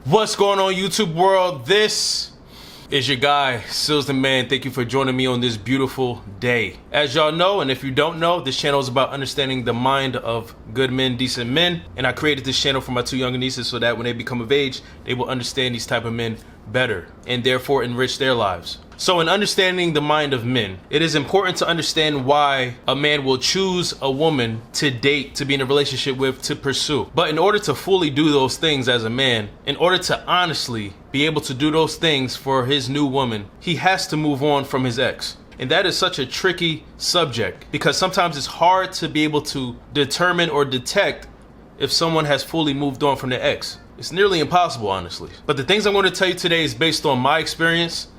What's going on, YouTube world? This is your guy, Sealz the Man. Thank you for joining me on this beautiful day. As y'all know, and if you don't know, this channel is about understanding the mind of good men, decent men. And I created this channel for my two younger nieces so that when they become of age, they will understand these type of men better and therefore enrich their lives. So in understanding the mind of men, it is important to understand why a man will choose a woman to date, to be in a relationship with, to pursue. But in order to fully do those things as a man, in order to honestly be able to do those things for his new woman, he has to move on from his ex. And that is such a tricky subject because sometimes it's hard to be able to determine or detect if someone has fully moved on from their ex. It's nearly impossible, honestly. But the things I'm going to tell you today is based on my experience,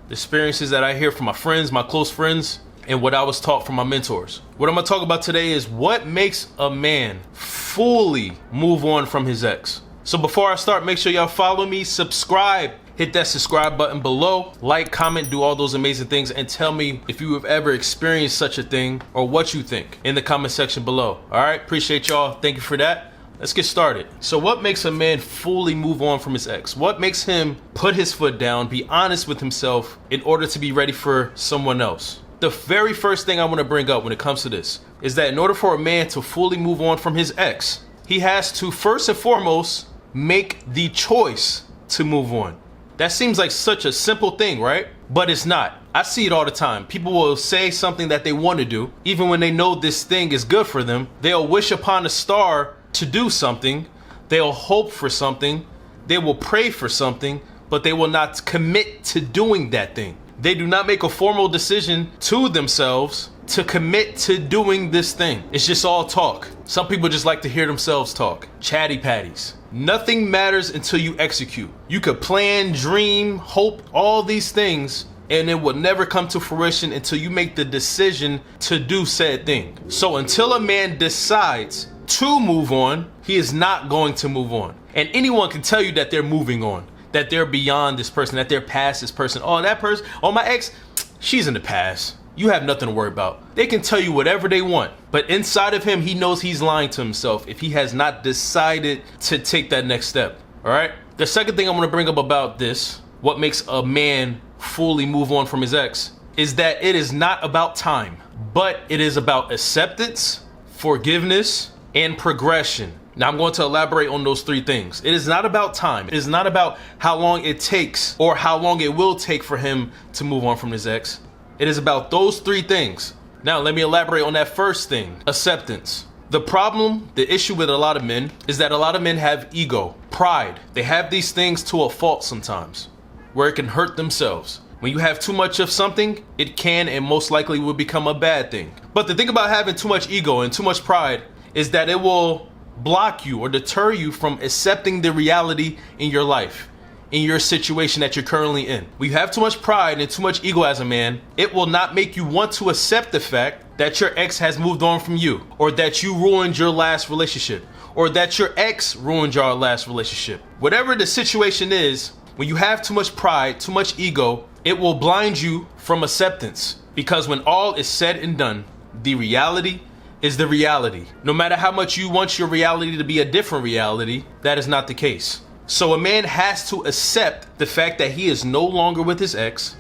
the experiences that I hear from my friends, my close friends, and what I was taught from my mentors. What I'm going to talk about today is what makes a man fully move on from his ex. So before I start, make sure y'all follow me, subscribe, hit that subscribe button below, like, comment, do all those amazing things, and tell me if you have ever experienced such a thing or what you think in the comment section below. All right, appreciate y'all. Thank you for that. Let's get started. So what makes a man fully move on from his ex? What makes him put his foot down, be honest with himself in order to be ready for someone else? The very first thing I want to bring up when it comes to this is that in order for a man to fully move on from his ex, he has to first and foremost make the choice to move on. That seems like such a simple thing, right? But it's not. I see it all the time. People will say something that they want to do, even when they know this thing is good for them. They'll wish upon a star to do something, they'll hope for something, they will pray for something, but they will not commit to doing that thing. They do not make a formal decision to themselves to commit to doing this thing. It's just all talk. Some people just like to hear themselves talk. Chatty patties. Nothing matters until you execute. You could plan, dream, hope, all these things, and it will never come to fruition until you make the decision to do said thing. So until a man decides to move on, he is not going to move on. And anyone can tell you that they're moving on, that they're beyond this person, that they're past this person. Oh, that person, oh, my ex, she's in the past. You have nothing to worry about. They can tell you whatever they want, but inside of him, he knows he's lying to himself if he has not decided to take that next step. All right. The second thing I want to bring up about this, what makes a man fully move on from his ex, is that it is not about time, but it is about acceptance, forgiveness, and progression. Now I'm going to elaborate on those three things. It is not about time. It is not about how long it takes or how long it will take for him to move on from his ex. It is about those three things. Now let me elaborate on that first thing, acceptance. The problem, the issue with a lot of men is that a lot of men have ego, pride. They have these things to a fault sometimes where it can hurt themselves. When you have too much of something, it can and most likely will become a bad thing. But the thing about having too much ego and too much pride is that it will block you or deter you from accepting the reality in your life, in your situation that you're currently in. When you have too much pride and too much ego as a man, it will not make you want to accept the fact that your ex has moved on from you, or that you ruined your last relationship, or that your ex ruined your last relationship. Whatever the situation is, when you have too much pride, too much ego, it will blind you from acceptance. Because when all is said and done, the reality is the reality. No matter how much you want your reality to be a different reality, that is not the case. So a man has to accept the fact that he is no longer with his ex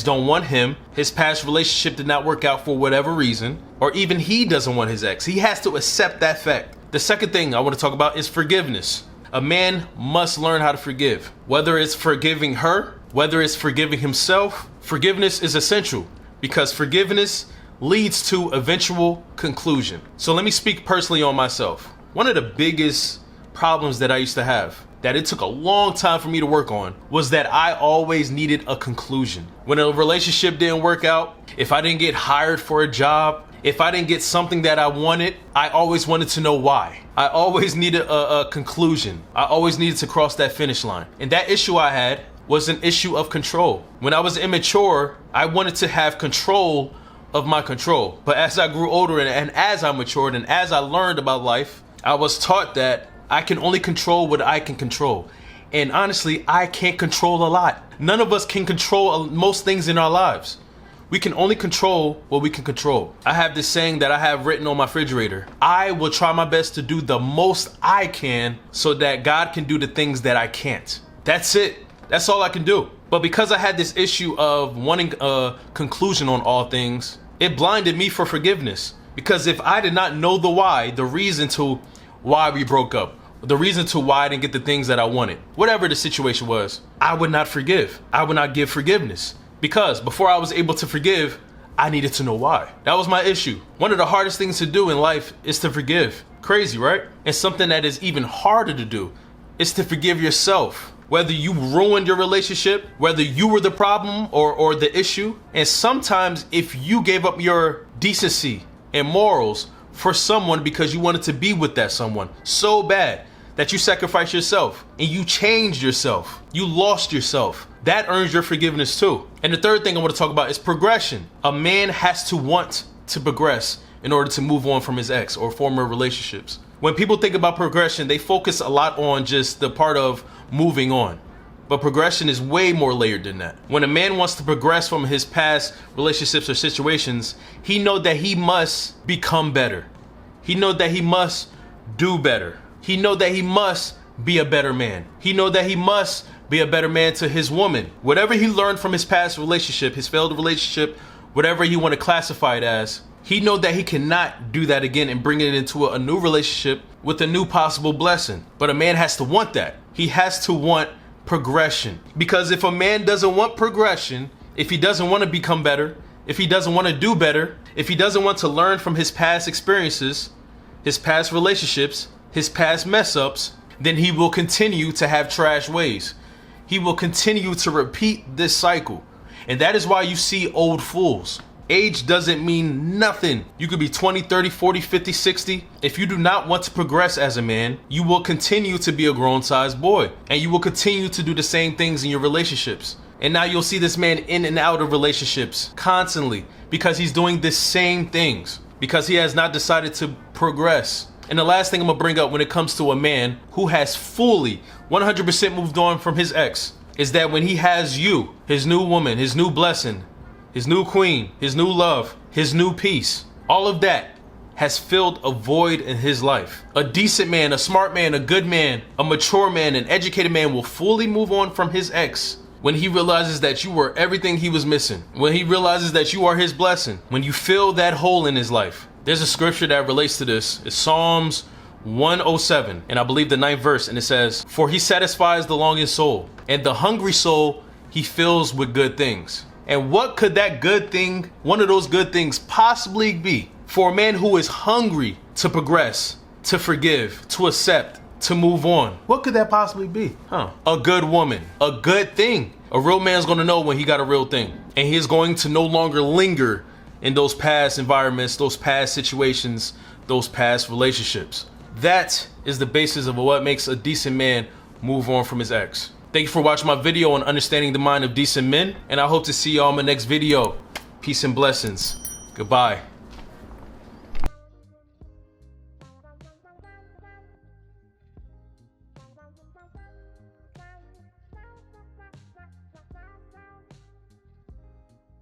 don't want him, his past relationship did not work out for whatever reason, or even he doesn't want his ex. He has to accept that fact. The second thing I want to talk about is forgiveness. A man must learn how to forgive. Whether it's forgiving her, whether it's forgiving himself, forgiveness is essential because forgiveness leads to eventual conclusion. So let me speak personally on myself. One of the biggest problems that I used to have, that it took a long time for me to work on, was that I always needed a conclusion. When a relationship didn't work out, if I didn't get hired for a job, if I didn't get something that I wanted, I always wanted to know why. I always needed a conclusion. I always needed to cross that finish line. And that issue I had was an issue of control. When I was immature, I wanted to have control of my control. But as I grew older and as I matured and as I learned about life, I was taught that I can only control what I can control. And honestly, I can't control a lot. None of us can control most things in our lives. We can only control what we can control. I have this saying that I have written on my refrigerator. I will try my best to do the most I can so that God can do the things that I can't. That's it. That's all I can do. But because I had this issue of wanting a conclusion on all things, it blinded me for forgiveness. Because if I did not know the why, the reason to why we broke up, the reason to why I didn't get the things that I wanted, whatever the situation was, I would not forgive. I would not give forgiveness. Because before I was able to forgive, I needed to know why. That was my issue. One of the hardest things to do in life is to forgive. Crazy, right? And something that is even harder to do is to forgive yourself. Whether you ruined your relationship, whether you were the problem or the issue. And sometimes if you gave up your decency and morals for someone because you wanted to be with that someone so bad that you sacrificed yourself and you changed yourself, you lost yourself, that earns your forgiveness too. And the third thing I want to talk about is progression. A man has to want to progress in order to move on from his ex or former relationships. When people think about progression, they focus a lot on just the part of moving on. But progression is way more layered than that. When a man wants to progress from his past relationships or situations, he knows that he must become better. He knows that he must do better. He knows that he must be a better man. He knows that he must be a better man to his woman. Whatever he learned from his past relationship, his failed relationship, whatever you want to classify it as, he knows that he cannot do that again and bring it into a new relationship with a new possible blessing. But a man has to want that. He has to want progression. Because if a man doesn't want progression, if he doesn't want to become better, if he doesn't want to do better, if he doesn't want to learn from his past experiences, his past relationships, his past mess ups, then he will continue to have trash ways. He will continue to repeat this cycle. And that is why you see old fools. Age doesn't mean nothing. You could be 20, 30, 40, 50, 60. If you do not want to progress as a man, you will continue to be a grown-sized boy. And you will continue to do the same things in your relationships. And now you'll see this man in and out of relationships constantly because he's doing the same things. Because he has not decided to progress. And the last thing I'm gonna bring up when it comes to a man who has fully 100% moved on from his ex is that when he has you, his new woman, his new blessing, his new queen, his new love, his new peace, all of that has filled a void in his life. A decent man, a smart man, a good man, a mature man, an educated man will fully move on from his ex when he realizes that you were everything he was missing, when he realizes that you are his blessing, when you fill that hole in his life. There's a scripture that relates to this. It's Psalms 107, and I believe the 9th verse, and it says, "For he satisfies the longing soul, and the hungry soul he fills with good things." And what could that good thing, one of those good things possibly be for a man who is hungry to progress, to forgive, to accept, to move on? What could that possibly be? A good woman, a good thing. A real man's gonna know when he got a real thing. And he's going to no longer linger in those past environments, those past situations, those past relationships. That is the basis of what makes a decent man move on from his ex. Thank you for watching my video on understanding the mind of decent men, and I hope to see y'all in my next video. Peace and blessings. Goodbye.